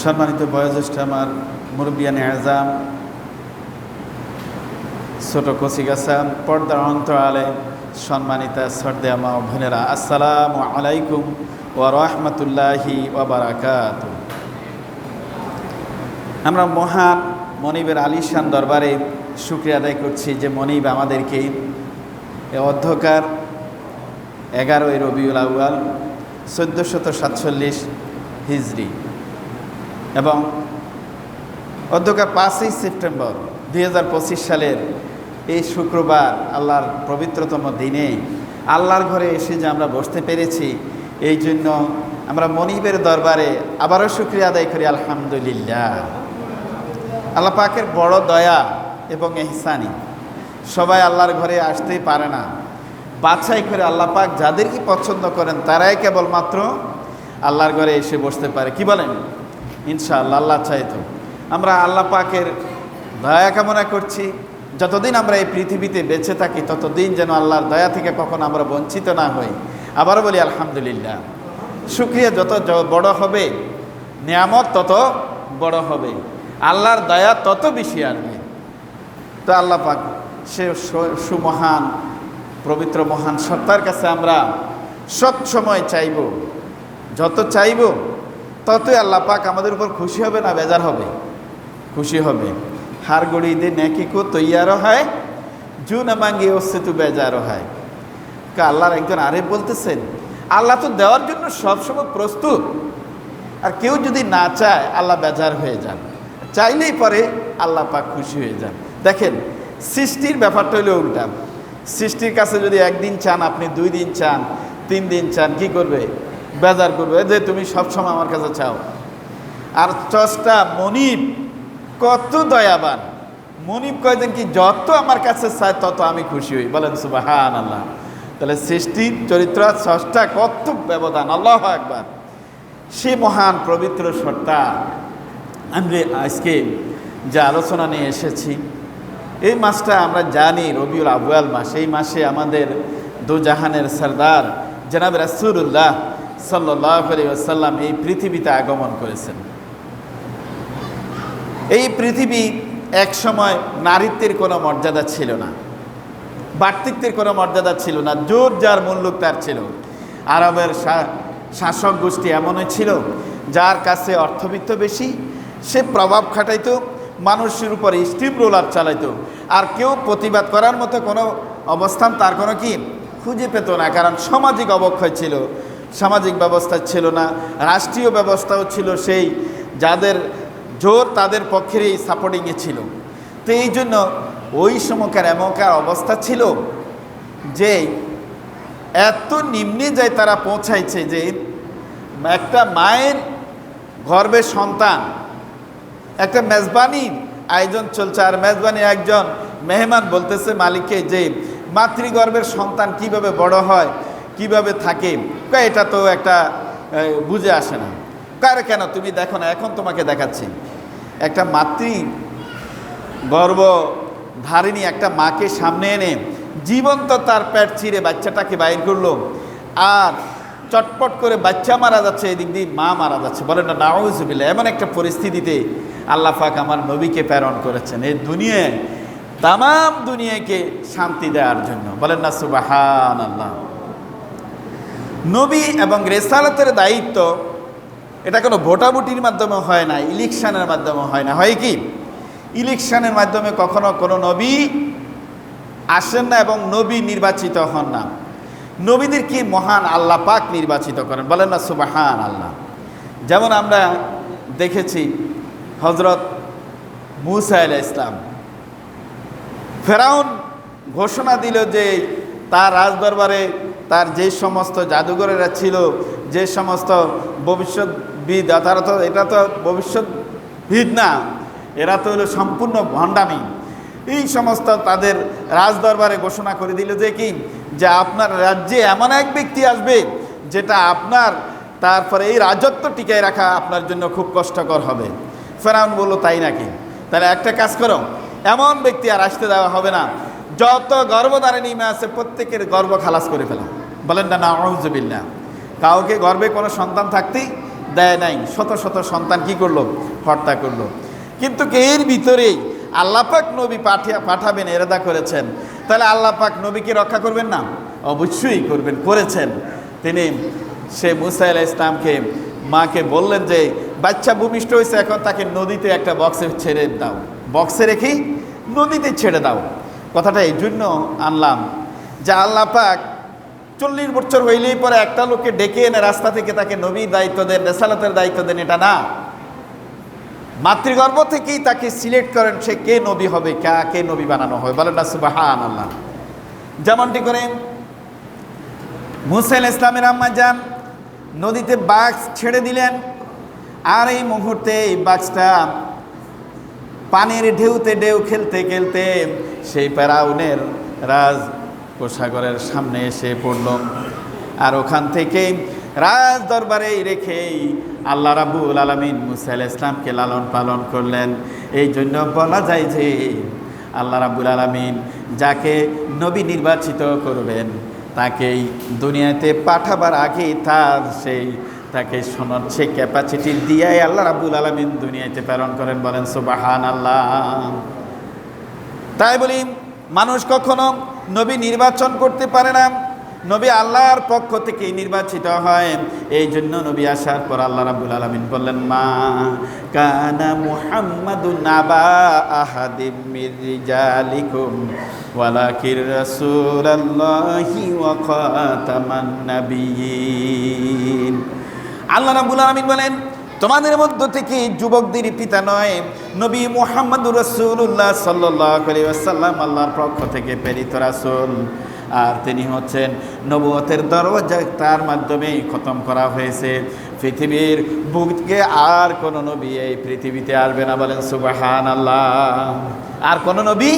সম্মানিত বয়োজ্যেষ্ঠ আমার মুরব্বিয়ানে আজম, ছোট কচিগাছা, পর্দার অন্তরালে সম্মানিতা শ্রদ্ধেয় মা ও বোনেরা, আসসালামু আলাইকুম ওয়া রাহমাতুল্লাহি ওয়া বারাকাতুহু। আমরা মহান মনিবের আলিশান দরবারে শুকরিয়া আদায় করছি যে মনিব আমাদেরকে এ অধ্যকার 11ই রবিউল আউয়াল 1447 হিজরি এবং অধ্যকার 5ই সেপ্টেম্বর 2025 সালের এই শুক্রবার আল্লাহর পবিত্রতম দিনে আল্লাহর ঘরে এসে যে আমরা বসতে পেরেছি, এই জন্য আমরা মনিবের দরবারে আবারও শুকরিয়া আদায় করি। আলহামদুলিল্লাহ। আল্লাহ পাকের বড় দয়া এবং ইহসানি। সবাই আল্লাহর ঘরে আসতেই পারে না, বাছাই করে আল্লাহ পাক যাদেরকে পছন্দ করেন তারাই কেবলমাত্র আল্লাহর ঘরে এসে বসতে পারে। কি বলেন? ইনশাআল্লাহ আল্লাহ চাইতো। আমরা আল্লাহ পাকের দয়া কামনা করছি, যতদিন আমরা এই পৃথিবীতে বেঁচে থাকি ততদিন যেন আল্লাহর দয়া থেকে কখনো আমরা বঞ্চিত না হই। আবারও বলি আলহামদুলিল্লাহ। শুকরিয়া যত বড় হবে, নিয়ামত তত বড় হবে, আল্লাহর দয়া তত বেশি আসবে। তো আল্লাহ পাক সে সুমহান পবিত্র মহান সত্তার কাছে আমরা সব সময় চাইব, যত চাইব ততই আল্লাহ পাক আমাদের উপর খুশি হবে না বেজার হবে? খুশি হবে। হার গড়ি দে নেকি কো তৈয়ারও হয়, জু না মাঙ্গে ওসে তু বেজারও হয়। আল্লাহর একজন আরে বলতেছেন, আল্লাহ তো দেওয়ার জন্য সবসময় প্রস্তুত, আর কেউ যদি না চায় আল্লাহ বেজার হয়ে যান, চাইলেই পরে আল্লাহ পাক খুশি হয়ে যান। দেখেন, সৃষ্টির ব্যাপারটা হলো উল্টা। সৃষ্টির কাছে যদি একদিন চান, আপনি 2 দিন চান, 3 দিন চান, কি করবে? বেজার করবে যে তুমি সবসময় আমার কাছে চাও। আর স্রষ্টা মনিব কত দয়াবান, মনিব কয়দিন কি যত আমার কাছে চায় তত আমি খুশি হই। বলেন সুবহানাল্লাহ। তাহলে সৃষ্টির চরিত্র স্রষ্টা কত ব্যবধান, আল্লাহু আকবার। সে মহান পবিত্র সত্তা আমরা আজকে যে আলোচনা নিয়ে এসেছি, এই মাসটা আমরা জানি রবিউল আউয়াল মাস। এই মাসে আমাদের দুজাহানের সরদার জনাব রাসূলুল্লাহ সাল্লাল্লাহু আলাইহি ওয়াসাল্লাম এই পৃথিবীতে আগমন করেছেন। এই পৃথিবী এক সময় নারীত্বের কোনো মর্যাদা ছিল না, বার্তিত্বের কোনো মর্যাদা ছিল না, জোর যার মুল্লুক তার ছিল। আরবের শাসক গোষ্ঠী এমনই ছিল, যার কাছে অর্থবিত্ত বেশি, সে প্রভাব খাটাইতো, মানুষের উপরে স্টিম রোলার চালাইতো, আর কেউ প্রতিবাদ করার মতো কোনো অবস্থান তার কোনো কি খুঁজে পেত না। কারণ সামাজিক অবক্ষয় ছিল, সামাজিক ব্যবস্থা ছিল না, রাষ্ট্রীয় ব্যবস্থাও ছিল সেই যাদের জোর তাদের পক্ষেরই সাপোর্টিংয়ে ছিল। তো এই জন্য ওই সময়কার এমনকার অবস্থা ছিল যে এত নিম্নে যায় তারা পৌঁছাইছে যে একটা মায়ের গর্ভে সন্তান, একটা মেজবানির আয়োজন চলছে, আর মেজবানি একজন মেহমান বলতেছে মালিককে যে মাতৃগর্ভের সন্তান কিভাবে বড় হয়, কিভাবে থাকে, এটা তো একটা বুঝে আসে না। কারে কেন তুমি দেখো না, এখন তোমাকে দেখাচ্ছি। একটা মাতৃ গর্ভধারিণী একটা মাকে সামনে এনে জীবন্ত তার পেট ছিঁড়ে বাচ্চাটাকে বাইর করলো, আর চটপট করে বাচ্চা মারা যাচ্ছে, এদিক দিয়ে মা মারা যাচ্ছে। বলেন না নাউযুবিল্লাহ। এমন একটা পরিস্থিতিতে আল্লাহ পাক আমার নবীকে প্রেরণ করেছেন এই দুনিয়ায়, তামাম দুনিয়াকে শান্তি দেওয়ার জন্য। বলেন না সুবহানাল্লাহ। নবী এবং রিসালাতের দায়িত্ব এটা কোনো ভোটাভুটির মাধ্যমে হয় না, ইলেকশনের মাধ্যমে হয় না। হয় কি? ইলেকশনের মাধ্যমে কখনো কোনো নবী আসেন না এবং নবী নির্বাচিত হন না। নবীদের কি মহান আল্লাহ পাক নির্বাচিত করেন। বলেন না সুবহানাল্লাহ। যেমন আমরা দেখেছি হযরত মূসা আলাইহিস সালাম, ফেরাউন ঘোষণা দিল যে তার রাজদরবারে তার যে সমস্ত জাদুঘরেরা ছিল, যে সমস্ত ভবিষ্যৎবিদ, তারা তো এটা তো ভবিষ্যৎবিদ না, এরা তো হলো সম্পূর্ণ ভণ্ডামি। এই সমস্ত তাদের রাজদরবারে ঘোষণা করে দিল যে কি, যে আপনার রাজ্যে এমন এক ব্যক্তি আসবে যেটা আপনার তারপরে এই রাজত্ব টিকায় রাখা আপনার জন্য খুব কষ্টকর হবে। ফেরাউন বলল তাই নাকি? তাহলে একটা কাজ করো, এমন ব্যক্তি আর আসতে দেওয়া হবে না, যত গর্ভধারিণী মেয়ে আছে প্রত্যেকের গর্ভ খালাস করে ফেলাম। বলেন না নাউযুবিল্লাহ। কাউকে গর্ভে কোনো সন্তান থাকতেই দেয় নাই, শত শত সন্তান কি করলো, হত্যা করলো। কিন্তু এর ভিতরেই আল্লাহ পাক নবী পাঠাবেন এরাদা করেছেন, তাহলে আল্লাহ পাক নবীকে রক্ষা করবেন না? অবশ্যই করবেন, করেছেন। তিনি সে মুসা আলাইহিস ইসলামকে মাকে বললেন যে বাচ্চা ভূমিষ্ঠ হয়েছে, এখন তাকে নদীতে একটা বক্সে ছেড়ে দাও, বক্সে রেখে নদীতে ছেড়ে দাও। কথাটা এই জন্য আনলাম যে আল্লাহ পাক 40 বছর হইলেই পরে একটা লোককে ডেকে এনে রাস্তা থেকে তাকে নবীর দায়িত্ব দেন, রেসালাতের দায়িত্ব দেন, এটা না। মাতৃগর্ভ থেকেই তাকে সিলেক্ট করেন সে কে নবী হবে, কে নবী বানানো হয়। বলেন না সুবহানাল্লাহ। যেমনটি করে মুসা আলাইহিস ইসলামের আম্মা যান নদীতে বাক্স ছেড়ে দিলেন, আর এই মুহূর্তে এই বাক্সটা পানির ঢেউতে ঢেউ খেলতে খেলতে সেই ফেরাউনের রাজ কোষাগরের সামনে এসে পড়ল। আর ওখান থেকে রাজ দরবারে রেখেই আল্লাহ রাব্বুল আলামিন মুসা আলাইহিস ইসলামকে লালন পালন করলেন। এই জন্য বলা যায় যে আল্লাহ রাব্বুল আলামিন যাকে নবী নির্বাচিত করবেন তাকেই দুনিয়াতে পাঠাবার আগে তাকে সে ক্যাপাসিটি দিয়ে আল্লাহ রাব্বুল আলামিন দুনিয়াতে প্রেরণ করেন। বলেন সুবহানাল্লাহ। তাই বলি মানুষ কখনো নবী নির্বাচন করতে পারে না, নবী আল্লাহর পক্ষ থেকে নির্বাচিত হয়। এই জন্য নবী আসার পর আল্লাহ রাব্বুল আলামিন বললেন মা কানা মুহাম্মাদুন আবা আহাদিম মির রিজালিকুম ওয়ালাকির রাসূলুল্লাহি ওয়া খাতামান নাবিয়্যিন। আল্লাহ রাব্বুল আলামিন বলেন তোমাদের মধ্য থেকে যুবকদের পিতা নয়, নবী মুহাম্মদুর রাসূলুল্লাহ সাল্লাল্লাহু আলাইহি ওয়াসাল্লাম আল্লাহর পক্ষ থেকে প্রেরিত রাসূল। আর তিনি হচ্ছেন নবুয়তের দরওয়াজা, তার মাধ্যমে খতম করা হয়েছে। পৃথিবীর বুকে আর কোনো নবী এই পৃথিবীতে আসবে না। বলেন সুবহানাল্লাহ। আর কোনো নবী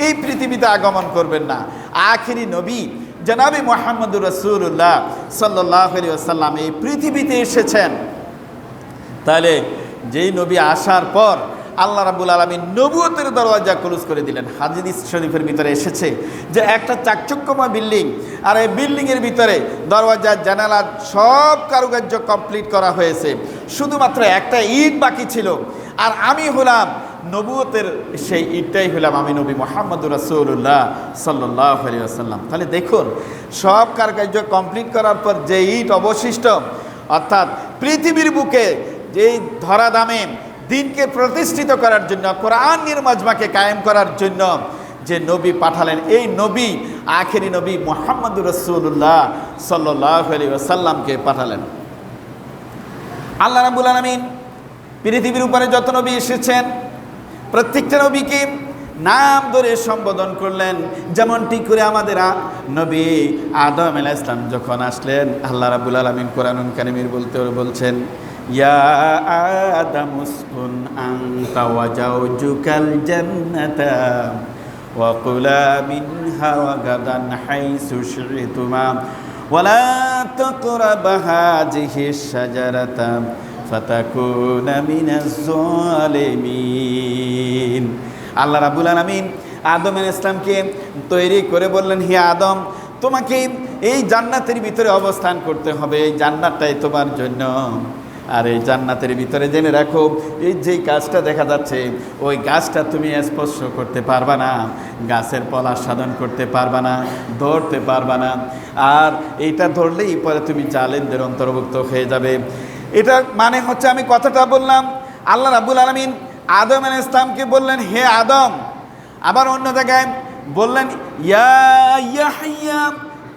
এই পৃথিবীতে আগমন করবেন না। আখিরি নবী জনাবে মুহাম্মদুর রাসূলুল্লাহ সাল্লাল্লাহু আলাইহি ওয়াসাল্লাম এই পৃথিবীতে এসেছেন। তাহলে যেই নবী আসার পর আল্লাহ রাব্বুল আলামিন নবুয়তের দরওয়াজা ক্লোজ করে দিলেন। হাদিস শরীফের ভিতরে এসেছে যে একটা চাকচক্যময় বিল্ডিং, আর এই বিল্ডিংয়ের ভিতরে দরওয়াজা জানালা সব কারুকার্য কমপ্লিট করা হয়েছে, শুধুমাত্র একটা ইট বাকি ছিল। আর আমি হলাম নবুয়তের সেই ইটটাই হলাম আমি, নবী মুহাম্মদুর রাসূলুল্লাহ সাল্লাল্লাহু আলাইহি ওয়াসাল্লাম। তাহলে দেখুন সব কারুকার্য কমপ্লিট করার পর যে ইট অবশিষ্ট, অর্থাৎ পৃথিবীর বুকে যেই ধরাধামে দিনকে প্রতিষ্ঠিত করার জন্য, কোরআনের মাজমাকে কায়েম করার জন্য যে নবী পাঠালেন, এই নবী আখেরি নবী মুহাম্মদুর রাসূলুল্লাহ সাল্লাল্লাহু আলাইহি ওয়াসাল্লামকে পাঠালেন। আল্লাহ রাব্বুল আলামিন পৃথিবীর উপরে যত নবী এসেছেন প্রত্যেকটা নবীকে নাম ধরে সম্বোধন করলেন। যেমনটি করে আমাদের নবী আদম আলাইহিস সালাম যখন আসলেন, আল্লাহ রাব্বুল আলামিন কোরআনুল কারীমের বলছেন ইয়া আদম উসকুন আনতা ওয়া জাওজুকাল জান্নাতা ওয়া কুলা মিনহা ওয়া গাদান হাইসু শি'তুমা ওয়া লা তাকরাবা হাযিহিশ শাজারাতা ফাতাকুনা মিনাজ জালিমিন। আল্লাহ রাব্বুল আলামিন আদম আলাইহিস সালামকে তৈরি করে বললেন হে আদম, তোমাকে এই জান্নাতের ভিতরে অবস্থান করতে হবে, এই জান্নাতটাই তোমার জন্য। আর এই জান্নাতের ভিতরে জেনে রাখো এই যেই গাছটা দেখা যাচ্ছে ওই গাছটা তুমি স্পর্শ করতে পারবা না, গাছের পলা সাধন করতে পারবা না, ধরতে পারবা না। আর এইটা ধরলেই পরে তুমি জালেমদের অন্তর্ভুক্ত হয়ে যাবে। এটা মানে হচ্ছে আমি কথাটা বললাম, আল্লাহ রাব্বুল আলামিন আদম আলাইহিস সালামকে বললেন হে আদম। আবার অন্য জায়গায় বললেন ইয়া ইয়াহইয়া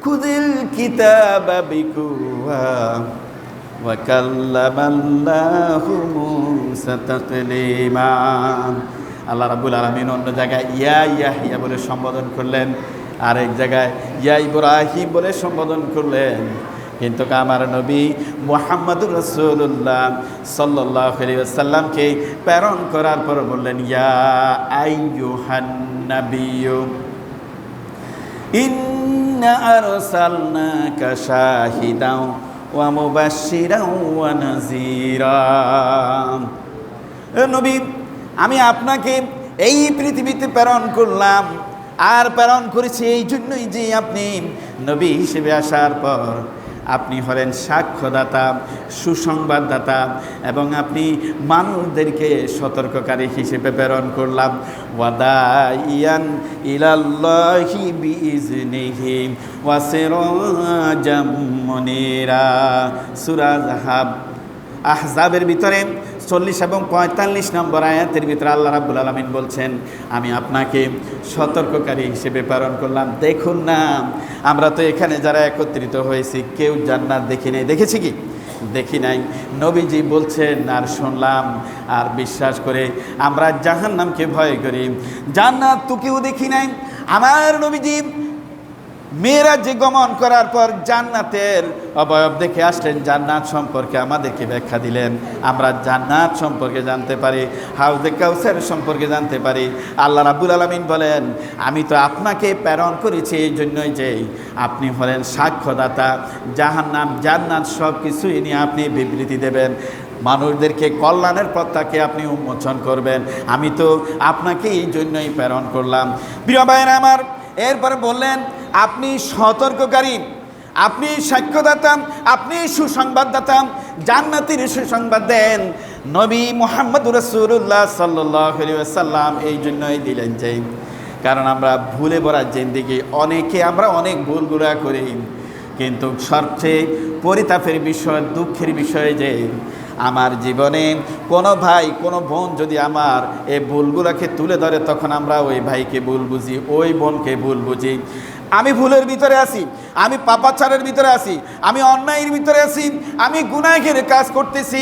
খুযিল কিতাবা বিকুওয়া ওয়া কাল্লামাল্লাহু মূসা তাকলিমা। আল্লাহ রাব্বুল আলামিন অন্য জায়গায় ইয়া ইয়াহইয়া বলে সম্বোধন করলেন, আর এক জায়গায় ইয়া ইব্রাহিম বলে সম্বোধন করলেন। কিন্তু আমার নবী মুহাম্মদুর রাসূলুল্লাহ সাল্লাল্লাহু আলাইহি ওয়াসাল্লামকে প্রেরণ করার পর বললেন ইয়া আইয়ুহান নাবিয়্যু ইন্না আরসালনাকা শাহিদাও ওয়া মুবাশশিরাও ওয়া নাযীরা। নবী, আমি আপনাকে এই পৃথিবীতে প্রেরণ করলাম, আর প্রেরণ করেছি এই জন্যই যে আপনি নবী হিসেবে আসার পর আপনি হলেন সাক্ষ্যদাতা, সুসংবাদদাতা, এবং আপনি মানুষদেরকে সতর্ককারী হিসেবে প্রেরণ করলাম। ওয়াদাইয়ান ইলাল্লাহি বিইজনিহি ওয়া সিরাজাম মুনীরা। সূরা আহজাবের ভিতরে 40 এবং 45 নম্বর আয়াতের ভিতরে আল্লাহ রাব্বুল আলামিন বলছেন, আমি আপনাকে সতর্ককারী হিসেবে প্রেরণ করলাম। দেখুন না, আমরা তো এখানে যারা একত্রিত হয়েছি কেউ জান্নাত দেখি নাই। দেখেছি কি? দেখি নাই। নবীজি বলছেন আর শুনলাম আর বিশ্বাস করে আমরা জাহান্নামকে ভয় করি। জান্নাত তো কেউ দেখি নাই। আমার নবীজি মেরাজে গমন করার পর জান্নাতের অবয়ব দেখে আসলেন, জান্নাত সম্পর্কে আমাদেরকে ব্যাখ্যা দিলেন। আমরা জান্নাত সম্পর্কে জানতে পারি, হাউজে কাউসার সম্পর্কে জানতে পারি। আল্লাহ রাব্বুল আলামিন বলেন, আমি তো আপনাকে প্রেরণ করেছি এই জন্যই যে আপনি হলেন সাক্ষ্যদাতা। জাহান্নাম জান্নাত সব কিছুই নিয়ে আপনি বিবৃতি দেবেন, মানুষদেরকে কল্যাণের পথটাকে আপনি উন্মোচন করবেন। আমি তো আপনাকে এই জন্যই প্রেরণ করলাম। প্রিয় ভাইয়েরা আমার, এরপরে বললেন, আপনি সতর্ককারী, আপনি সাক্ষ্যদাতা, আপনি সুসংবাদদাতা, জান্নাতের সুসংবাদ দেন। নবী মুহাম্মদুর রাসূলুল্লাহ সাল্লাল্লাহু আলাইহি ওয়াসাল্লাম এই জন্যই দিলেন যে, কারণ আমরা ভুলে ভরা জিন্দেগি, অনেকে আমরা অনেক ভুলগুলা করি, কিন্তু সবচেয়ে পরিতাপের বিষয়, দুঃখের বিষয় যে আমার জীবনে কোনো ভাই কোনো বোন যদি আমার এই ভুলগুলোকে তুলে ধরে, তখন আমরা ওই ভাইকে ভুল বুঝি, ওই বোনকে ভুল বুঝি। আমি ভুলের ভিতরে আছি, আমি পাপাচারের ভিতরে আছি, আমি অন্যায়ের ভিতরে আছি, আমি গুনাহের কাজ করতেছি।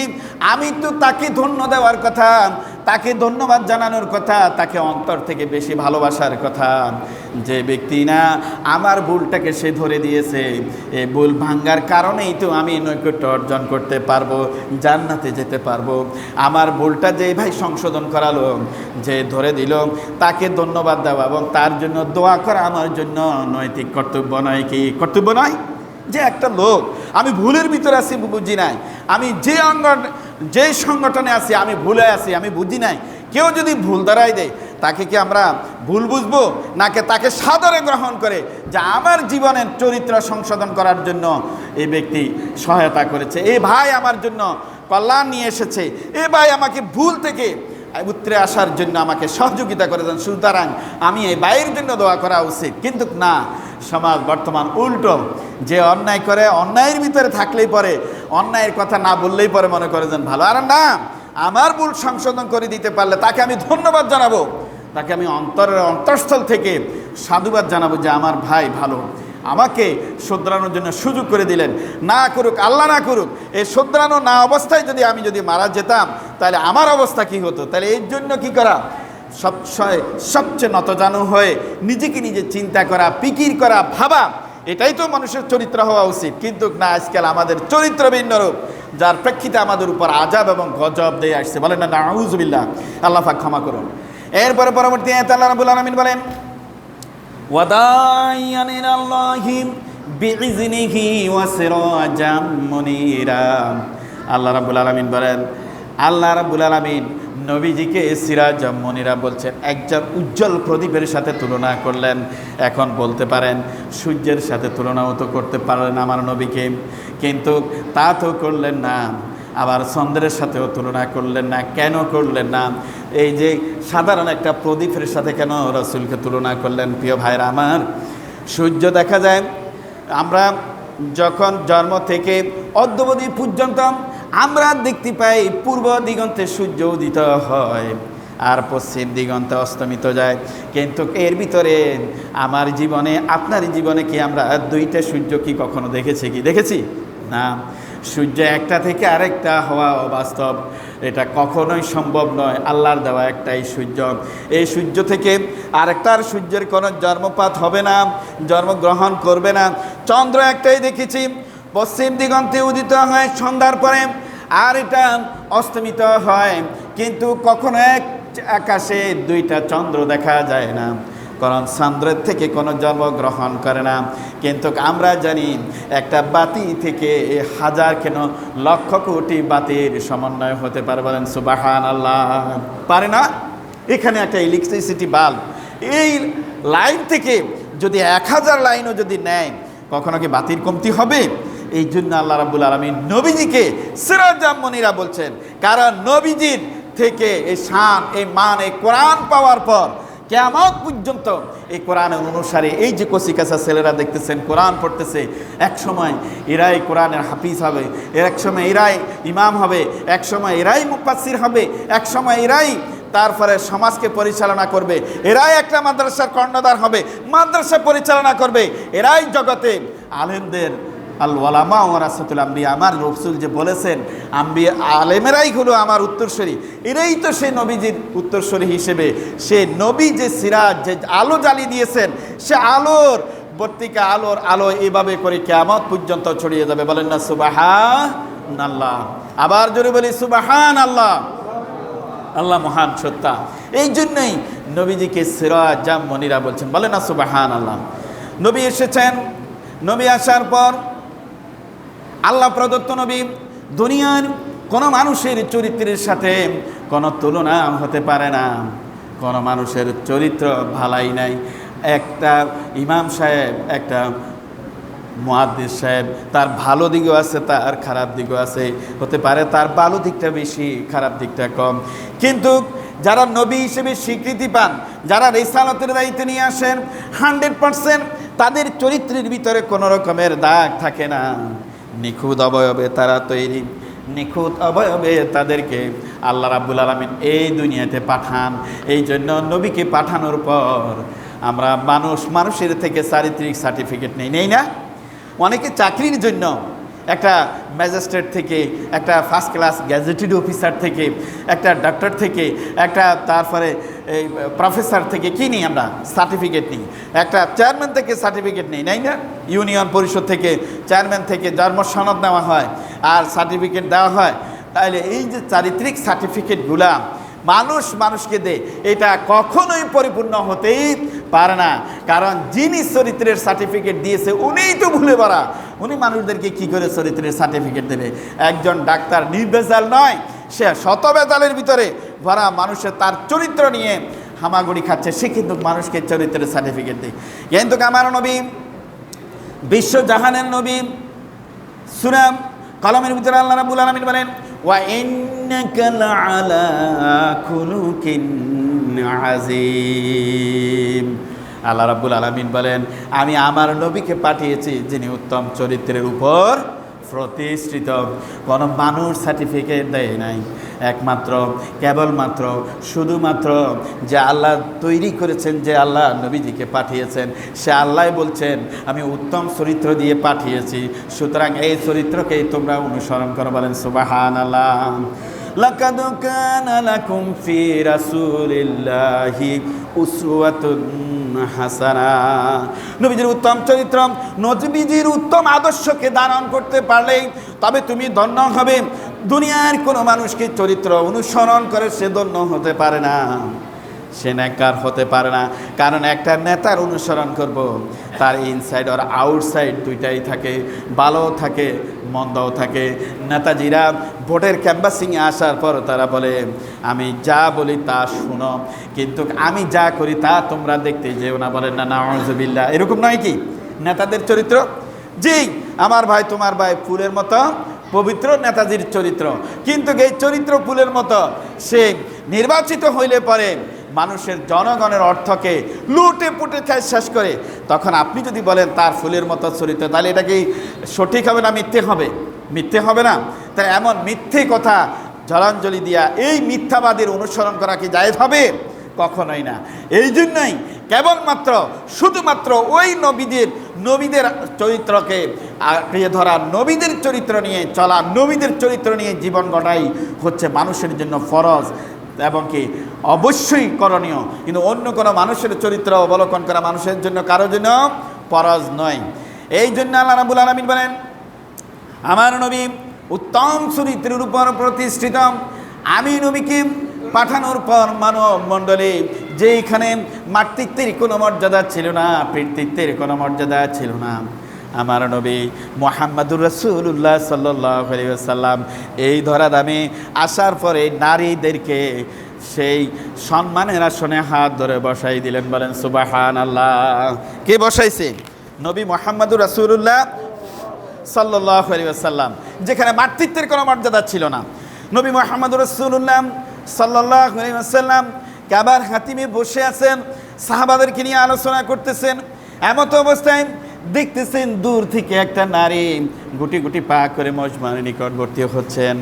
আমি তো তাকে ধন্য দেওয়ার কথা, তাকে ধন্যবাদ জানানোর কথা, তাকে অন্তর থেকে বেশি ভালোবাসার কথা। যে ব্যক্তি না আমার ভুলটাকে সে ধরে দিয়েছে, এই ভুল ভাঙ্গার কারণেই তো আমি নৈকট্য অর্জন করতে পারবো, জান্নাতে যেতে পারবো। আমার ভুলটা যে ভাই সংশোধন করালো, যে ধরে দিল, তাকে ধন্যবাদ দেওয়া এবং তার জন্য দোয়া করা আমার জন্য নৈতিক কর্তব্য নয় কি? কর্তব্য নয়? যে একটা লোক আমি ভুলের ভিতরে আছি, বুঝি নাই, আমি যে সংগঠনে আছি আমি ভুলে আছি, আমি বুঝি নাই, কেউ যদি ভুল দাঁড়ায় দেয়, তাকে কি আমরা ভুল বুঝবো, নাকি তাকে সাদরে গ্রহণ করে যে আমার জীবনের চরিত্র সংশোধন করার জন্য এই ব্যক্তি সহায়তা করেছে, এই ভাই আমার জন্য কল্যাণ নিয়ে এসেছে, এই ভাই আমাকে ভুল থেকে উতরে আসার জন্য আমাকে সহযোগিতা করেছেন, সুতরাং আমি এই ভাইয়ের জন্য দোয়া করা উচিত। কিন্তু না, সমাজ বর্তমান উল্টো, যে অন্যায় করে অন্যায়ের ভিতরে থাকলেই পরে, অন্যায়ের কথা না বললেই পরে মনে করে যেন ভালো। আর না, আমার ভুল সংশোধন করে দিতে পারলে তাকে আমি ধন্যবাদ জানাবো, তাকে আমি অন্তঃস্থল থেকে সাধুবাদ জানাবো যে আমার ভাই ভালো, আমাকে শুধরানোর জন্য সুযোগ করে দিলেন। না করুক, আল্লাহ না করুক, এই শুধরানো না অবস্থায় যদি আমি মারা যেতাম, তাহলে আমার অবস্থা কি হতো? তাহলে এর জন্য কি করা? সবচেয়ে নতজানু হয়ে নিজেকে নিজে চিন্তা করা, ফিকির করা, ভাবা, এটাই তো মানুষের চরিত্র হওয়া উচিত। কিন্তু না, আজকাল আমাদের চরিত্র ভিন্ন রূপ, যার প্রেক্ষিতে আমাদের উপর আযাব এবং গজব দিয়ে আসছে। বলেন না নাউযুবিল্লাহ, আল্লাহ পাক ক্ষমা করুন। এরপরে পরবর্তী আয়াতে আল্লাহ রাব্বুল আলামিন বলেন, ওয়াদাইয়ান ইলাল্লাহি বিইজনিহি ওয়া সিরাজাম মুনীরা। আল্লাহ রাব্বুল আলামিন বলেন, আল্লাহ রাব্বুল আলামিন নবীজিকে সিরাজাম মুনীরা বলছেন, একজন উজ্জ্বল প্রদীপের সাথে তুলনা করলেন। এখন বলতে পারেন সূর্যের সাথে তুলনাও তো করতে পারলেন আমার নবীকে, কিন্তু তা তো করলেন না। আবার চন্দ্রের সাথেও তুলনা করলেন না। কেন করলেন না? এই যে সাধারণ একটা প্রদীপের সাথে কেন রাসূলকে তুলনা করলেন? প্রিয় ভাইরা আমার, সূর্য দেখা যায়, আমরা যখন জন্ম থেকে অদ্যাবধি পর্যন্ত আমরা দেখতে পাই পূর্ব দিগন্তে সূর্য উদিত হয় আর পশ্চিম দিগন্তে অস্তমিত যায়। কিন্তু এর ভিতরে আমার জীবনে, আপনার জীবনে কি আমরা দুইটা সূর্য কি কখনো দেখেছি? না। সূর্য একটা থেকে আরেকটা হওয়া অবাস্তব, এটা কখনোই সম্ভব নয়। আল্লাহর দেওয়া একটাই সূর্য, এই সূর্য থেকে আরেকটার সূর্যের কোনো জন্মপাত হবে না, জন্মগ্রহণ করবে না। চন্দ্র একটাই দেখেছি, পশ্চিম দিগন্তে উদিত হয় সন্ধ্যার পরে, আর এটা অস্তমিত হয়। কিন্তু কখনো এক আকাশে দুইটা চন্দ্র দেখা যায় না, কারণ চন্দ্রের থেকে কোনো জন্মগ্রহণ করে না। কিন্তু আমরা জানি একটা বাতি থেকে হাজার কেন লক্ষ কোটি বাতির সমন্বয় হতে পারে। বলেন সুবহানাল্লাহ। পারে না? এখানে একটা ইলেকট্রিসিটি বাল্ব, এই লাইন থেকে যদি 1000 লাইনও যদি নেয়, কখনো কি বাতির কমতি হবে? এই জন্য আল্লাহ রাব্বুল আলামিন নবীজিকে সিরাজাম মুনিরা বলছেন, কারণ নবীজির থেকে এই শান, এই মান, এই কোরআন পাওয়ার পর কিয়ামত পর্যন্ত এই কোরআনের অনুসারে এই যে কচিকাঁচা ছেলেরা দেখতেছেন কোরআন পড়তেছে, এক সময় এরাই কোরআনের হাফিজ হবে, এক সময় এরাই ইমাম হবে, এক সময় এরাই মুফাসসির হবে, এক সময় এরাই তারপরে সমাজকে পরিচালনা করবে, এরাই একটা মাদ্রাসার কর্ণধার হবে, মাদ্রাসা পরিচালনা করবে, এরাই জগতে আলেমদের আল ওয়ালামা ওয়ারাসাতুল আম্বিয়া, আমার রাসূল যে বলেছেন আম্বিয়া আলেমেরাই হলো আমার উত্তরসূরি, এরাই তো সেই নবীজির উত্তরসূরি হিসেবে সে নবী যে সিরাজ, যে আলো জ্বালিয়ে দিয়েছেন, সে আলোর বর্তিকা, আলোর আলো এইভাবে করে কিয়ামত পর্যন্ত ছড়িয়ে যাবে। বলেন না সুবহানাল্লাহ। আবার জোরে বলি সুবহানাল্লাহ। আল্লাহ মহান সত্তা। এই জন্যই নবীজিকে সিরাজাম মুনিরা বলছেন, বলেন না সুবহানাল্লাহ। নবী এসেছেন, নবী আসার পর আল্লাহ প্রদত্ত নবী, দুনিয়ার কোনো মানুষের চরিত্রের সাথে কোনো তুলনা হতে পারে না, কোনো মানুষের চরিত্র ভালাই নাই। একটা ইমাম সাহেব, একটা মুহাদ্দিস সাহেব, তার ভালো দিকও আছে, তার খারাপ দিকও আছে, হতে পারে তার ভালো দিকটা বেশি, খারাপ দিকটা কম, কিন্তু যারা নবী হিসেবে স্বীকৃতি পান, যারা রিসালাতের দায়িত্ব নিয়ে আসেন, 100% তাদের চরিত্রের ভিতরে কোনো রকমের দাগ থাকে না। নিখুঁত অবয়বে তারা তৈরি, নিখুঁত অবয়বে তাদেরকে আল্লাহ রাব্বুল আলামিন এই দুনিয়াতে পাঠান। এই জন্য নবীকে পাঠানোর পর আমরা মানুষের থেকে চারিত্রিক সার্টিফিকেট নেই না? অনেকে চাকরির জন্য একটা ম্যাজিস্ট্রেট থেকে, একটা ফার্স্ট ক্লাস গ্যাজেটেড অফিসার থেকে, একটা ডক্টর থেকে, একটা তারপরে এই প্রফেসর থেকে কি নিই আমরা? সার্টিফিকেট নিই। একটা চেয়ারম্যান থেকে সার্টিফিকেট নেই, নাই না? ইউনিয়ন পরিষদ থেকে, চেয়ারম্যান থেকে জন্ম সনদ নেওয়া হয় আর সার্টিফিকেট দেওয়া হয়। তাহলে এই যে চারিত্রিক সার্টিফিকেটগুলা মানুষকে দেয়, এটা কখনোই পরিপূর্ণ হতেই পারে না। কারণ যিনি চরিত্রের সার্টিফিকেট দিয়েছে উনিই তো ভুলে ভরা, উনি মানুষদেরকে কি করে চরিত্রের সার্টিফিকেট দেবে? একজন ডাক্তার নির্ভেজাল নয়, সে শত ভেজালের ভিতরে ভরা মানুষের তার চরিত্র নিয়ে হামাগুড়ি খাচ্ছে, সে কিন্তু মানুষকে চরিত্রের সার্টিফিকেট দেয়। কিন্তু আমার নবী, বিশ্বজাহানের নবী, সূরা কলমের ভিতরে আল্লাহ রাব্বুল আলামিন বলেন, ওয়া ইন্নাকা লাআলা খুলুকিন আযীম। আল্লাহ রাব্বুল আলামিন বলেন, আমি আমার নবীকে পাঠিয়েছি যিনি উত্তম চরিত্রের উপর প্রতিষ্ঠিত। কোনো মানুষ সার্টিফিকেট দেয় নাই, একমাত্র কেবলমাত্র শুধুমাত্র যে আল্লাহ তৈরি করেছেন, যে আল্লাহ নবীজিকে পাঠিয়েছেন, সে আল্লাহ বলছেন আমি উত্তম চরিত্র দিয়ে পাঠিয়েছি, সুতরাং এই চরিত্রকেই তোমরা অনুসরণ করো। বলেন সুবহানাল্লাহ। লাকাদ কানা লাকুম ফি রাসূলিল্লাহি উসওয়াতুন হাসানা। নবীজির উত্তম চরিত্র, নবীজির উত্তম আদর্শকে ধারণ করতে পারলে তবে তুমি ধন্য হবে। দুনিয়ার কোনো মানুষকে চরিত্র অনুসরণ করে সে ধন্য হতে পারে না, সে নেককার হতে পারে না। কারণ একটা নেতার অনুসরণ করব, তার ইনসাইড আর আউটসাইড দুইটাই থাকে, ভালোও থাকে মন্দও থাকে। নেতাজিরা ভোটের ক্যাম্পাসিংয়ে আসার পর তারা বলে আমি যা বলি তা শুনো, কিন্তু আমি যা করি তা তোমরা দেখতে যেও না। বলেন না নাউযুবিল্লাহ। এরকম নয় কি নেতাদের চরিত্র? জি, আমার ভাই তোমার ভাই ফুলের মতো পবিত্র নেতাজির চরিত্র, কিন্তু এই চরিত্র ফুলের মতো সে নির্বাচিত হইলে পরে মানুষের জনগণের অর্থকে লুটে পুটে খায় শেষ করে। তখন আপনি যদি বলেন তার ফুলের মতো চরিত্র, তাহলে এটা কি সঠিক হবে না মিথ্যে হবে? মিথ্যে হবে না? তাই এমন মিথ্যে কথা জলাঞ্জলি দিয়া এই মিথ্যাবাদীর অনুসরণ করা কি জায়েজ হবে? কখনোই না। এই জন্যই কেবলমাত্র শুধুমাত্র ওই নবীদের চরিত্রকে আঁকড়িয়ে ধরা, নবীদের চরিত্র নিয়ে চলা, নবীদের চরিত্র নিয়ে জীবন গড়াই হচ্ছে মানুষের জন্য ফরজ এবং কি অবশ্যই করণীয়। কিন্তু অন্য কোনো মানুষের চরিত্র অবলোকন করা মানুষের জন্য কারোর জন্য ফরজ নয়। এই জন্য আল্লাহ রাব্বুল আলামিন বলেন, আমার নবী উত্তম চরিত্রের উপর প্রতিষ্ঠিত। আমি নবীকে পাঠানোর পর মানব মণ্ডলী যেইখানে মাতৃত্বের কোনো মর্যাদা ছিল না, পিতৃত্বের কোনো মর্যাদা ছিল না, আমার নবী মুহাম্মদুর রাসূলুল্লাহ সাল্লাল্লাহু আলাইহি ওয়াসাল্লাম এই ধরাধামে আসার পরে নারীদেরকে সেই সম্মানের আসনে হাত ধরে বসাই দিলেন। বলেন সুবহানাল্লাহ। কে বসাইছে? নবী মুহাম্মদুর রাসূলুল্লাহ সাল্লাল্লাহু আলাইহি ওয়াসাল্লাম, যেখানে মাতৃত্বের কোনো মর্যাদা ছিল না। নবী মুহাম্মদুর রাসূলুল্লাহ সাল্লাল্লাহু আলাইহি ওয়াসাল্লাম কাবার হাতিমে বসে আছেন, সাহাবাদেরকে নিয়ে আলোচনা করতেছেন। এমত অবস্থায় দেখতেছেন দূর থেকে একটা নারী গুটি গুটি পা করে মজমার নিকটবর্তী হচ্ছেন।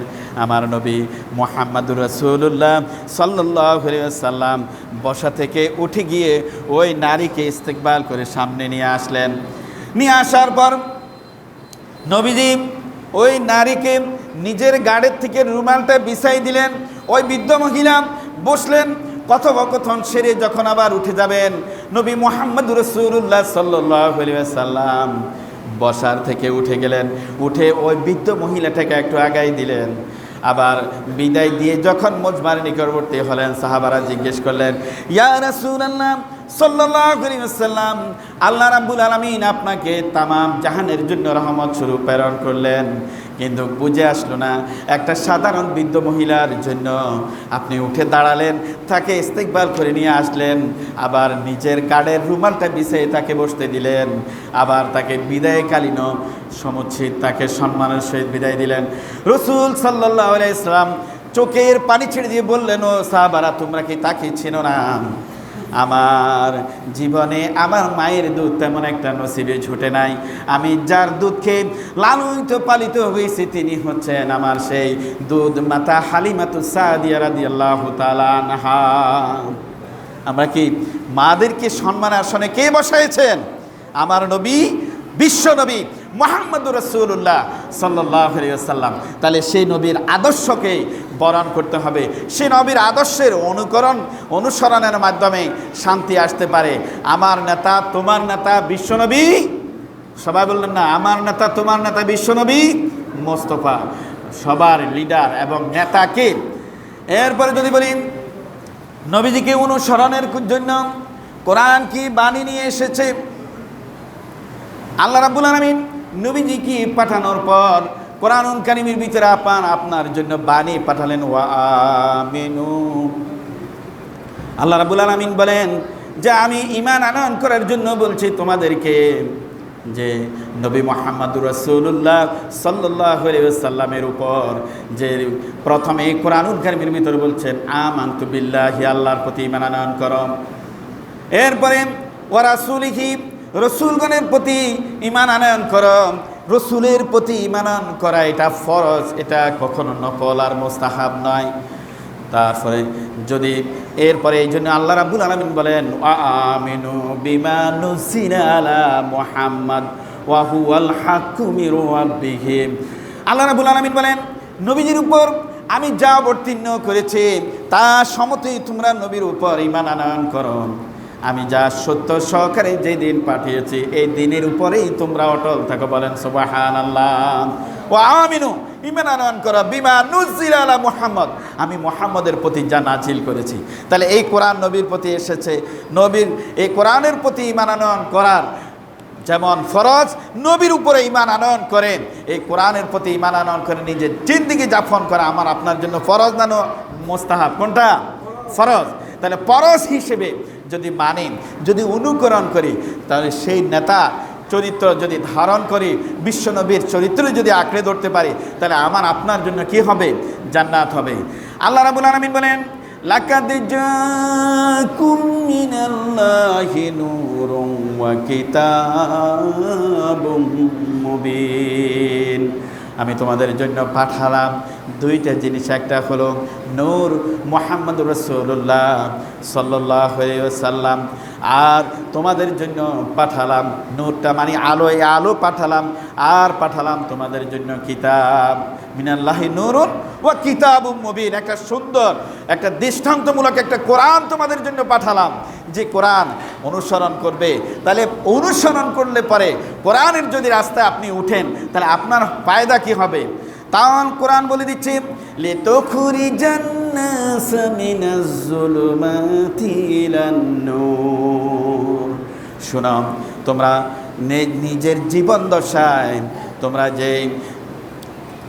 আমার নবী মুহাম্মদুর রাসূলুল্লাহ সাল্লাল্লাহু আলাইহি ওয়াসাল্লাম বসা থেকে উঠে গিয়ে ওই নারীকে ইস্তেকবাল করে সামনে নিয়ে আসলেন। নিয়ে আসার পর নবীজি ওই নারীকে নিজের গাড়ির থেকে রুমালটা বিছাই দিলেন। ওই বৃদ্ধ মহিলা বসলেন। কথোপকথন সেরে যখন আবার উঠে যাবেন, নবী মুহাম্মদুর রাসূলুল্লাহ সাল্লাল্লাহু আলাইহি ওয়াসাল্লাম বসার থেকে উঠে গেলেন। উঠে ওই বৃদ্ধ মহিলাটাকে একটু আগাই দিলেন। আবার বিদায় দিয়ে যখন মজমার নিকটবর্তী হলেন, সাহাবারা জিজ্ঞেস করলেন, ইয়া রাসূলুল্লাহ সাল্লাল্লাহু আলাইহি ওয়াসাল্লাম, আল্লাহ রাব্বুল আলামিন আপনাকে তামাম জাহানের জন্য রহমত স্বরূপ প্রেরণ করলেন, কিন্তু বুঝে আসলো না একটা সাধারণ বৃদ্ধ মহিলার জন্য আপনি উঠে দাঁড়ালেন, তাকে ইস্তেকবাল করে নিয়ে আসলেন, আবার নিজের গাড়ের রুমালটা বিছিয়ে তাকে বসতে দিলেন, আবার তাকে বিদায়কালীন সমুচিত তাকে সম্মানের সহিত বিদায় দিলেন। রাসূল সাল্লাল্লাহু আলাইহি ওয়াসাল্লাম চোখের পানি ছেড়ে দিয়ে বললেন, ও সাহাবারা, তোমরা কি তাকে চেনো না? আমার জীবনে আমার মায়ের দুধ তেমন একটা নসিবে ছুটে নাই। আমি যার দুধ খেয়ে লালিত পালিত হয়েছি তিনি হচ্ছেন আমার সেই দুধ মাতা হালিমাতুস সাদিয়া রাদিয়াল্লাহু তাআলা আনহা। আমরা কি মাদেরকে সম্মান আসনে কে বসাইছেন? আমার নবী, বিশ্ব নবী মুহাম্মদুর রাসূলুল্লাহ সাল্লাল্লাহু আলাইহি ওয়াসাল্লাম। তাহলে সেই নবীর আদর্শকে বরণ করতে হবে। সেই নবীর আদর্শের অনুসরণের মাধ্যমে শান্তি আসতে পারে। আমার নেতা, তোমার নেতা বিশ্বনবী। সবাই বললেন না, আমার নেতা, তোমার নেতা বিশ্বনবী মোস্তফা, সবার লিডার এবং নেতাকে। এরপরে যদি বলি নবীজিকে অনুসরণের জন্য কোরআন কি বাণী নিয়ে এসেছে। আল্লাহ রাব্বুল আলামিন নবীজিকে পাঠানোর পর কোরআনুল কারীমের ভিতরে আপনার জন্য বাণী পাঠালেন, ওয়া আমিনু। আল্লাহ রাব্বুল আলামিন বলেন যে আমি ঈমান আনয়ন করার জন্য বলছি তোমাদেরকে, যে নবী মুহাম্মদুর রাসূলুল্লাহ সাল্লাল্লাহু আলাইহি ওয়াসাল্লামের উপর যে প্রথমে কোরআনুল কারীমের ভিতরে বলছেন আমানতু বিল্লাহি, আল্লাহর প্রতি ঈমান আনয়ন করো। এরপরে ওয়া রাসূলিহি, রসুলগণের প্রতি ঈমান আনয়ন করো। রসুলের প্রতি ঈমান আনয়ন করা এটা ফরজ, এটা কখনো নফল আর মুস্তাহাব নয়। তারপরে যদি এরপরে এই জন্য আল্লাহ রাব্বুল আলামিন বলেন আমিনু বিমা নুজিলা আলা মুহাম্মদ ওয়া হুয়াল হাক্কু মির রাব্বিহিম। আল্লাহ রাব্বুল আলামিন বলেন নবীজির উপর আমি যা অবতীর্ণ করেছি তা সমতই তোমরা নবীর উপর ঈমান আনয়ন করো। আমি যা সত্য সহকারে যে দিন পাঠিয়েছি এই দিনের উপরেই তোমরা অটল থাকো। বলেন সুবহানাল্লাহ। ওয়া আমিনু, ঈমান আনয়ন করা বিমা নুজিলা আলা মুহাম্মদ, আমি মুহাম্মদের প্রতি যা নাজিল করেছি। তাহলে এই কোরআন নবীর প্রতি এসেছে। নবীর এই কোরআনের প্রতি ঈমান আনয়ন করার যেমন ফরজ, নবীর উপরে ঈমান আনয়ন করেন, এই কোরআনের প্রতি ঈমান আনয়ন করে নিজের জিন্দেগি যাপন করা আমার আপনার জন্য ফরজ না মুস্তাহাব? কোনটা? ফরজ। তাহলে ফরজ হিসেবে যদি মানি, যদি অনুকরণ করি, তাহলে সেই নেতা চরিত্র যদি ধারণ করি, বিশ্বনবীর চরিত্র যদি আঁকড়ে ধরতে পারি, তাহলে আমার আপনার জন্য কি হবে? জান্নাত হবে। আল্লাহ রাব্বুল আলামিন বলেন লাকাদ জাআকুম মিনাল্লাহি নূরুন ওয়া কিতাবুম মুবিন। আমি তোমাদের জন্য পাঠালাম দুইটা জিনিস, একটা হলো নূর মুহাম্মদুর রাসূলুল্লাহ সাল্লাল্লাহু আলাইহি ওয়াসাল্লাম, আর তোমাদের জন্য পাঠালাম নূরটা মানে আলো, এই আলো পাঠালাম, আর পাঠালাম তোমাদের জন্য কিতাব। মিনাল্লাহি নূরুন ওয়া কিতাবুম মুবিন, একটা সুন্দর, একটা দৃষ্টান্তমূলক একটা কোরআন তোমাদের জন্য পাঠালাম, যে কোরআন অনুসরণ করবে। তাহলে অনুসরণ করলে পরে কোরআনের যদি রাস্তায় আপনি উঠেন, তাহলে আপনার ফায়দা কি হবে? তাও কোরআন বলে দিচ্ছে লিতুখরিজান নাস মিনাজ যুলুমাতি ইলান নূর। শোনো, তোমরা নিজের জীবন দশায় তোমরা যে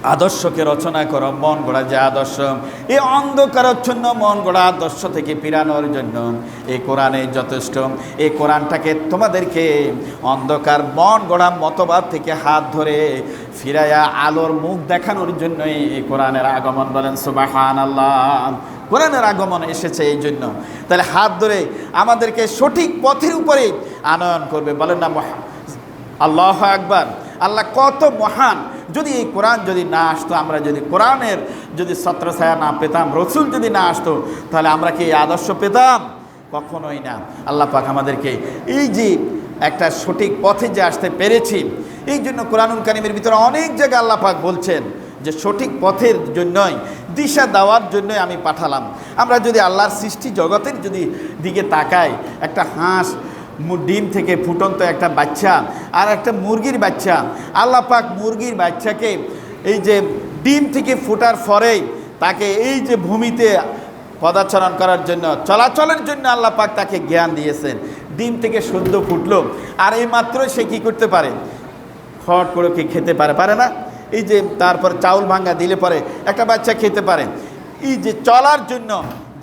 আদর্শকে রচনা করো, মন গড়া যে আদর্শ, এই অন্ধকারাচ্ছন্ন মন গড়া আদর্শ থেকে ফিরানোর জন্য এই কোরআনে যথেষ্ট। এই কোরআনটাকে তোমাদেরকে অন্ধকার মন গড়া মতবাদ থেকে হাত ধরে ফিরাইয়া আলোর মুখ দেখানোর জন্যই এই কোরআনের আগমন। বলেন সুবহানাল্লাহ। কোরআনের আগমন এসেছে এই জন্য। তাহলে হাত ধরে আমাদেরকে সঠিক পথের উপরে আনয়ন করবে। বলেন না আল্লাহু আকবার। আল্লাহ কত মহান। যদি এই কোরআন যদি না আসতো, আমরা যদি কোরআনের যদি ছত্রছায়া না পেতাম, রসুল যদি না আসতো, তাহলে আমরা কি এই আদর্শ পেতাম? কখনোই না। আল্লাহ পাক আমাদেরকে এই যে একটা সঠিক পথে যে আসতে পেরেছি, এই জন্য কোরআনুল কারীমের ভিতরে অনেক জায়গায় আল্লাহ পাক বলছেন যে সঠিক পথের জন্যই, দিশা দেওয়ার জন্যই আমি পাঠালাম। আমরা যদি আল্লাহর সৃষ্টি জগতের যদি দিকে তাকাই, একটা হাঁস ডিম থেকে ফুটন্ত একটা বাচ্চা আর একটা মুরগির বাচ্চা, আল্লাহ পাক মুরগির বাচ্চাকে এই যে ডিম থেকে ফোটার পরেই তাকে এই যে ভূমিতে পদাচরণ করার জন্য, চলাচলের জন্য আল্লাহ পাক তাকে জ্ঞান দিয়েছেন। ডিম থেকে সদ্য ফুটলো, আর এই মাত্র সে কী করতে পারে? খট করে কি খেতে পারে না? এই যে তারপর চাউল ভাঙ্গা দিলে পরে একটা বাচ্চা খেতে পারে। এই যে চলার জন্য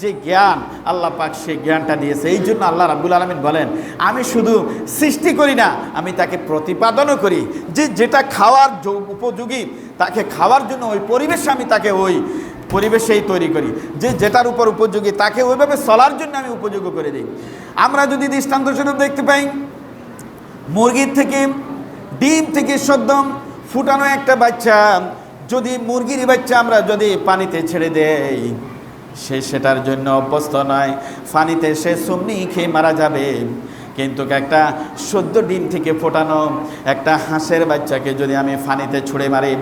যে জ্ঞান আল্লাহ পাক সেই জ্ঞানটা দিয়েছে। এই জন্য আল্লাহ রাব্বুল আলামিন বলেন, আমি শুধু সৃষ্টি করি না, আমি তাকে প্রতিপাদনও করি। যে যেটা খাওয়ার উপযোগী তাকে খাওয়ার জন্য ওই পরিবেশ আমি তাকে ওই পরিবেশেই তৈরি করি। যে যেটার উপর উপযোগী তাকে ওইভাবে চলার জন্য আমি উপযোগী করে দিই। আমরা যদি দৃষ্টান্তস্বরূপ দেখতে পাই, মুরগির থেকে ডিম থেকে সদ্য ফুটানো একটা বাচ্চা, যদি মুরগির বাচ্চা আমরা যদি পানিতে ছেড়ে দেই, সে সেটার জন্য অভ্যস্ত নয়, পানিতে সে সুমনি খেয়ে মারা যাবে। কিন্তু একটা সদ্য ডিম থেকে ফোটানো একটা হাঁসের বাচ্চাকে যদি আমি পানিতে ছুঁড়ে মারি,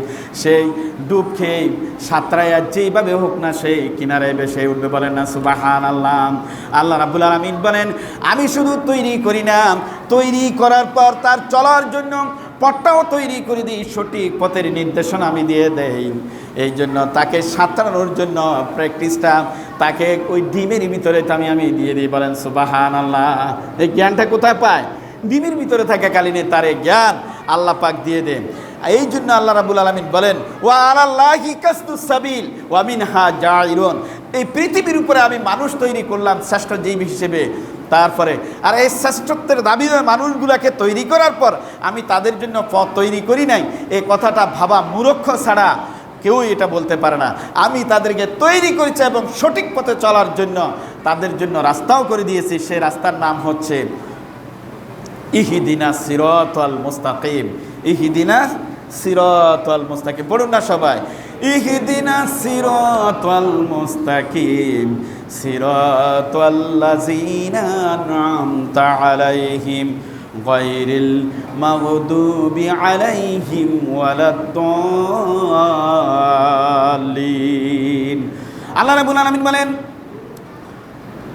সেই ডুব খেয়ে সাঁতরাইয়া যেইভাবে হোক না সেই কিনারে বেশে উঠবে। বলেন না সুবহানাল্লাহ। আল্লাহ রাব্বুল আলামিন বলেন, আমি শুধু তৈরি করি না, তৈরি করার পর তার চলার জন্য পথটাও তৈরি করে দিই, সঠিক পথের নির্দেশনা আমি দিয়ে দেই। এই জন্য তাকে সাঁতরানোর জন্য প্র্যাকটিসটা তাকে ওই ডিমের ভিতরে আমি দিয়ে দিই। বলেন সুবহানাল্লাহ। এই জ্ঞানটা কোথায় পায়? ডিমের ভিতরে থাকাকালীনে তার এই জ্ঞান আল্লাহ পাক দিয়ে দেন। এই জন্য আল্লাহ রাব্বুল আলামিন বলেন, ওয়া আলাল্লাহি কাসদুস সাবিল ওয়া মিনহা জাইরুন। এই পৃথিবীর উপরে আমি মানুষ তৈরি করলাম শ্রেষ্ঠ জীব হিসেবে। তারপরে আর এই শ্রেষ্ঠত্বের দাবিদার মানুষগুলোকে তৈরি করার পর আমি তাদের জন্য পথ তৈরি করি নাই, এই কথাটা ভাবা মূর্খ ছাড়া কেউই এটা বলতে পারে না। আমি তাদেরকে তৈরি করেছি এবং সঠিক পথে চলার জন্য তাদের জন্য রাস্তাও করে দিয়েছি। সেই রাস্তার নাম হচ্ছে ইহদিনাস সিরাতাল মুস্তাকিম। ইহদিনাস সিরাতাল মুস্তাকিম। পড়ুন না সবাই, ইহদিনাস সিরাতাল মুস্তাকিম সিরাতাল্লাযিনা আন'আমতা আলাইহিম গায়রিল মাগদুবি আলাইহিম ওয়ালাদ-দাল্লিন। আল্লাহ রাব্বুল আলামিন বলেন,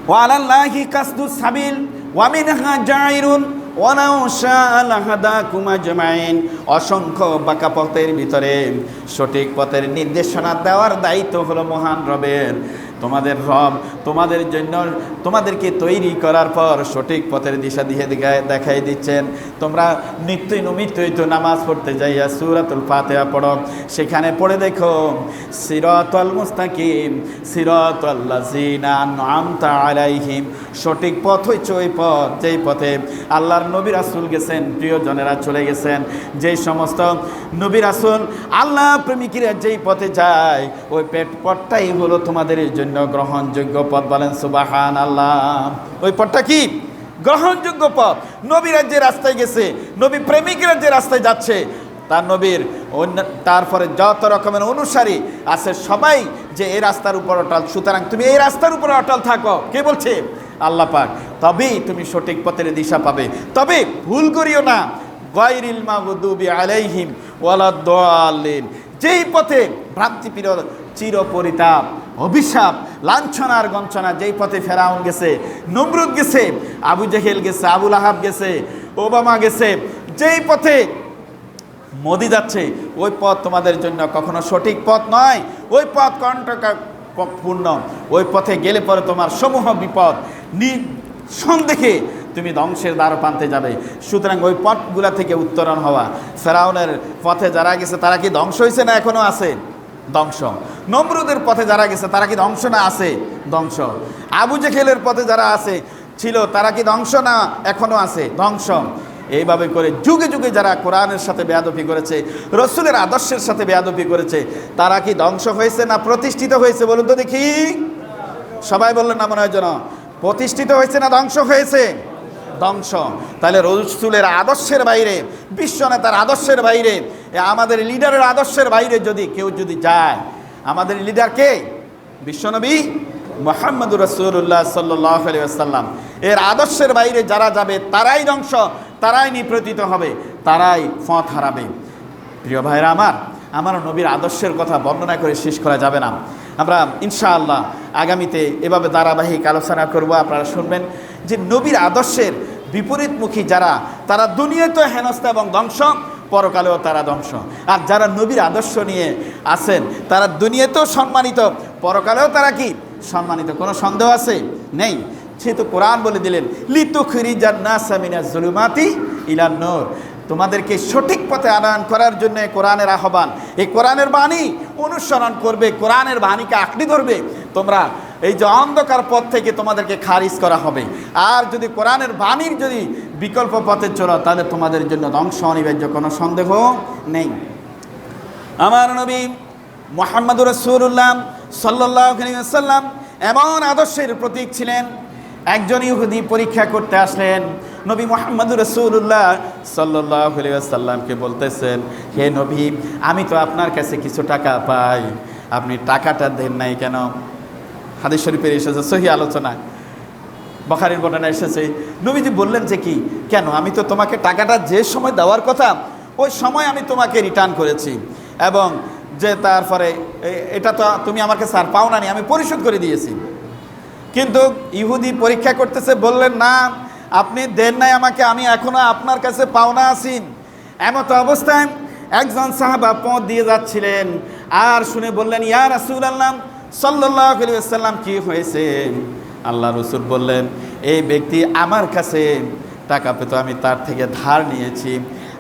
ওয়া আলাল্লাহি কাসদুস সাবিল ওয়া মিনহা জাইরুন ওয়ালাউ শাআ লাহাদাকুম আজমাইন। অসংখ্য বাঁকা পথের ভিতরে সঠিক পথের নির্দেশনা দেওয়ার দায়িত্ব হলো মহান রবের। তোমাদের রব তোমাদের জন্য তোমাদেরকে তৈরি করার পর সঠিক পথের দিশা দিয়ে দেখাই দিচ্ছেন। তোমরা নিত্যই নৈমিত্তই তো নামাজ পড়তে যাইয়া সূরাতুল ফাতিহা পড়ো, সেখানে পড়ে দেখো সিরাতাল মুস্তাকিম সিরাতাল্লাযিনা আন'আমতা আলাইহিম। সঠিক পথ হচ্ছে ওই পথ যেই পথে আল্লাহর নবী রাসূল গেছেন, প্রিয়জনেরা চলে গেছেন। যেই সমস্ত নবী রাসূল আল্লাহ প্রেমিকরা যেই পথে যায়, ওই পথটাই হলো তোমাদের জন্য গ্রহণযোগ্য পথ। বলেন সুবহানাল্লাহ। ওই পথটা কি? গ্রহণযোগ্য পথ। নবীরা যে রাস্তায় গেছে, নবী প্রেমিকরা যে রাস্তায় যাচ্ছে, তার নবীর তারপরে যত রকমের অনুসারী আছে সবাই যে এই রাস্তার উপর অটল। সুতরাং তুমি এই রাস্তার উপর অটল থাকো। কে বলছে? আল্লাহ পাক। তবেই তুমি সঠিক পথের দিশা পাবে। তবে ভুল করিও না, গায়রিল মাগদুবি আলাইহিম ওয়ালাদ-দাল্লিন। যেই পথে ভ্রান্তিপীড় চিরপরিতাপ অভিশাপ লাঞ্ছনার গঞ্চনা, যেই পথে ফেরাউন গেছে, নমরুদ গেছে, আবু জেহেল গেছে, আবু লাহাব গেছে, ওবামা গেছে, যেই পথে মোদি যাচ্ছে, ওই পথ তোমাদের জন্য কখনো সঠিক পথ নয়। ওই পথ কণ্টকপূর্ণ। ওই পথে গেলে পরে তোমার সমূহ বিপদ নিঃসন্দেহে তুমি ধ্বংসের দ্বারপ্রান্তে যাবে। সুতরাং ওই পথগুলা থেকে উত্তরণ হওয়া। ফেরাউনের পথে যারা গেছে তারা কি ধ্বংস হয়েছে না এখনো আছে? ধ্বংস। নমরুদের পথে যারা গেছে তারা কি ধ্বংস না আছে? ধ্বংস। আবু জেহেলের পথে যারা আছে ছিল তারা কি ধ্বংস না এখনো আছে? ধ্বংস। এইভাবে করে যুগে যুগে যারা কোরআনের সাথে বেয়াদবি করেছে, রসুলের আদর্শের সাথে বেয়াদবি করেছে, তারা কি ধ্বংস হয়েছে না প্রতিষ্ঠিত হয়েছে? বলুন তো দেখি। সবাই বললেন না মনে হয় যেন? প্রতিষ্ঠিত হয়েছে না ধ্বংস হয়েছে? ধ্বংস। তাহলে রসুলের আদর্শের বাইরে, বিশ্ব নেতার আদর্শের বাইরে, আমাদের লিডারের আদর্শের বাইরে যদি কেউ যদি যায়, আমাদের লিডার কে? বিশ্বনবী মুহাম্মদুর রাসূলুল্লাহ সাল্লাল্লাহু আলাইহি ওয়াসাল্লাম। এর আদর্শের বাইরে যারা যাবে তারাই ধ্বংস, তারাই নিপতিত হবে, তারাই পথ হারাবে। প্রিয় ভাইরা আমার নবীর আদর্শের কথা বর্ণনা করে শেষ করা যাবে না। আমরা ইনশাআল্লাহ আগামীতে এভাবে ধারাবাহিক আলোচনা করব। আপনারা শুনবেন যে নবীর আদর্শের বিপরীতমুখী যারা, তারা দুনিয়াতেও হেনস্থা এবং ধ্বংস, পরকালেও তারা ধ্বংস। আর যারা নবীর আদর্শ নিয়ে আছেন তারা দুনিয়াতেও সম্মানিত, পরকালেও তারা কি সম্মানিত। কোনো সন্দেহ আছে? নেই। সেহেতু কোরআন বলে দিলেন লিতুখরিজান নাসা মিনাজ জুলুমাতি ইলান নূর। তোমাদেরকে সঠিক পথে আনয়ন করার জন্য কোরআনের আহ্বান। এই কোরআনের বাণী অনুসরণ করবে, কোরআনের বাণীকে আঁকড়ে ধরবে, তোমরা এই যে অন্ধকার পথ থেকে তোমাদেরকে খারিজ করা হবে। আর যদি কোরআনের বাণীর যদি বিকল্প পথে চলো তাহলে তোমাদের জন্য ধ্বংস অনিবার্য, কোনো সন্দেহ নেই। আমার নবী মুহাম্মদুর রাসূলুল্লাহ সাল্লাল্লাহু আলাইহি ওয়াসাল্লাম এমন আদর্শের প্রতীক ছিলেন। একজন ইহুদি পরীক্ষা করতে আসলেন, নবী মুহাম্মদুর রাসূলুল্লাহ সাল্লাল্লাহু আলাইহি ওয়াসাল্লামকে বলতেছেন, হে নবী, আমি তো আপনার কাছে কিছু টাকা পাই, আপনি টাকাটা দেন নাই কেন? হাদিস শরীফের এসেছে, সহিহ আলোচনা, বুখারীর বর্ণনা এসেছে। নবীজি বললেন যে কি, কেন? আমি তো তোমাকে টাকাটা যে সময় দেওয়ার কথা ওই সময় আমি তোমাকে রিটার্ন করেছি, এবং যে তারপরে এটা তো তুমি আমার কাছে আর পাওনা নি, আমি পরিশোধ করে দিয়েছি। কিন্তু ইহুদি পরীক্ষা করতেছে, বললেন না, আপনি দেন নাই আমাকে, আমি এখনো আপনার কাছে পাওনা আছি। এমত অবস্থায় একজন সাহাবা পথ দিয়ে যাচ্ছিলেন, আর শুনে বললেন, ইয়া রাসূলুল্লাহ সাল্লাল্লাহু আলাইহি ওয়াসাল্লাম, কি হয়েছে? আল্লাহ রসুল বললেন, এই ব্যক্তি আমার কাছে টাকা পেত, আমি তার থেকে ধার নিয়েছি,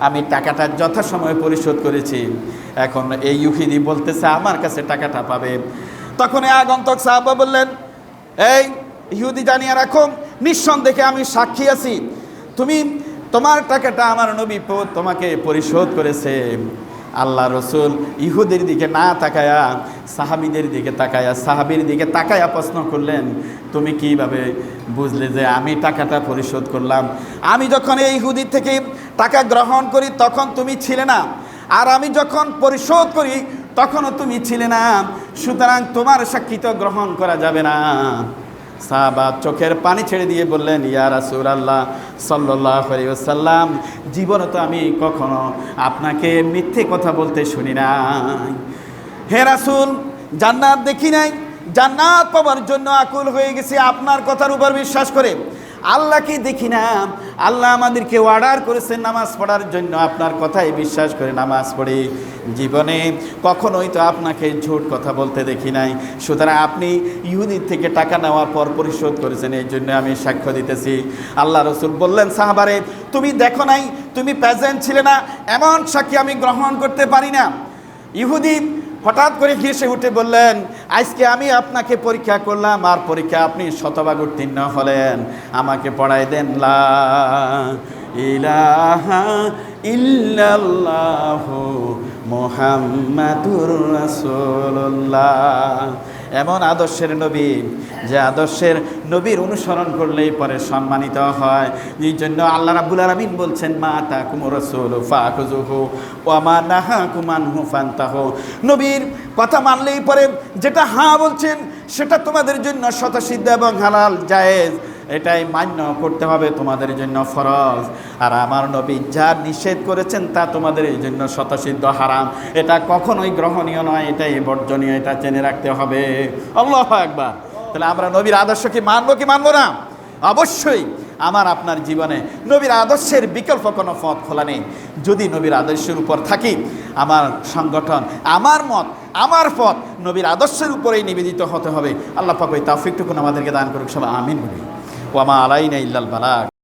আমি টাকাটা যথাসময়ে পরিশোধ করেছি, এখন এই ইহুদি বলতেছে আমার কাছে টাকাটা পাবে। তখন এই আগন্তুক সাহাবা বললেন, এই ইহুদি, জানিয়ে রাখো, নিঃসন্দেহে আমি সাক্ষী আছি, তোমার টাকাটা আমার নবী তোমাকে পরিশোধ করেছে। আল্লাহ রসুল ইহুদের দিকে না তাকায়া সাহাবীদের দিকে তাকায়া, সাহাবীর দিকে তাকায়া প্রশ্ন করলেন, তুমি কিভাবে বুঝলে যে আমি টাকাটা পরিশোধ করলাম? আমি যখন এই ইহুদির থেকে টাকা গ্রহণ করি তখন তুমি ছিলে না, আর আমি যখন পরিশোধ করি তখনও তুমি ছিলে না, সুতরাং তোমার সাক্ষী তো গ্রহণ করা যাবে না। সাহাবা চোখের পানি ছেড়ে দিয়ে বললেন, ইয়া রাসূলুল্লাহ সাল্লাল্লাহু আলাইহি ওয়াসাল্লাম, জীবনে তো আমি কখনো আপনাকে মিথ্যে কথা বলতে শুনি নাই। হে রাসূল, জান্নাত দেখি নাই, জান্নাত পাওয়ার জন্য আকুল হয়ে গেছি আপনার কথার উপর বিশ্বাস করে। আল্লাহকে দেখি না, আল্লাহ আমাদেরকে অর্ডার করেছেন নামাজ পড়ার জন্য, আপনার কথাই বিশ্বাস করে নামাজ পড়ি। জীবনে কখনোই তো আপনাকে ঝুট কথা বলতে দেখি নাই, সুতরাং আপনি ইহুদির থেকে টাকা নেওয়ার পর পরিশোধ করেছেন, এই জন্য আমি সাক্ষ্য দিতেছি। আল্লাহ রসুল বললেন, সাহাবারে, তুমি দেখো নাই, তুমি প্রেজেন্ট ছিলে না, এমন সাক্ষী আমি গ্রহণ করতে পারি না। ইহুদি হঠাৎ করে হেসে উঠে বললেন, আজকে আমি আপনাকে পরীক্ষা করলাম, আর পরীক্ষা আপনি শতভাগ উত্তীর্ণ হলেন, আমাকে পড়াই দেন লা ইলাহা ইল্লাল্লাহু মুহাম্মাদুর রাসূলুল্লাহ। এমন আদর্শের নবী, যে আদর্শের নবীর অনুসরণ করলেই পরে সম্মানিত হয়। এই জন্য আল্লাহ রাব্বুল আলামিন বলছেন, মা আতাকুমুর রাসূলু ফাখুযুহু ওয়া মা নাহাকুম আনহু ফান্তাহু। নবীর কথা মানলেই পরে যেটা হ্যাঁ বলছেন সেটা তোমাদের জন্য স্বতঃসিদ্ধ এবং হালাল জায়েজ, এটাই মান্য করতে হবে, তোমাদের জন্য ফরজ। আর আমার নবী যা নিষেধ করেছেন তা তোমাদের এই জন্য স্বতঃসিদ্ধ হারাম, এটা কখনোই গ্রহণীয় নয়, এটাই বর্জনীয়, এটা জেনে রাখতে হবে। আল্লাহু আকবার। তাহলে আমরা নবীর আদর্শ কি মানবো কি মানবো না? অবশ্যই। আমার আপনার জীবনে নবীর আদর্শের বিকল্প কোনো পথ খোলা নেই। যদি নবীর আদর্শের উপর থাকি, আমার সংগঠন, আমার মত, আমার পথ নবীর আদর্শের উপরেই নিবেদিত হতে হবে। আল্লাহ পাক ওই তৌফিকটুকু আমাদেরকে দান করুক, সবাই আমিন বলি। ওয়া মা আলাইনা ইল্লাল বালাগ।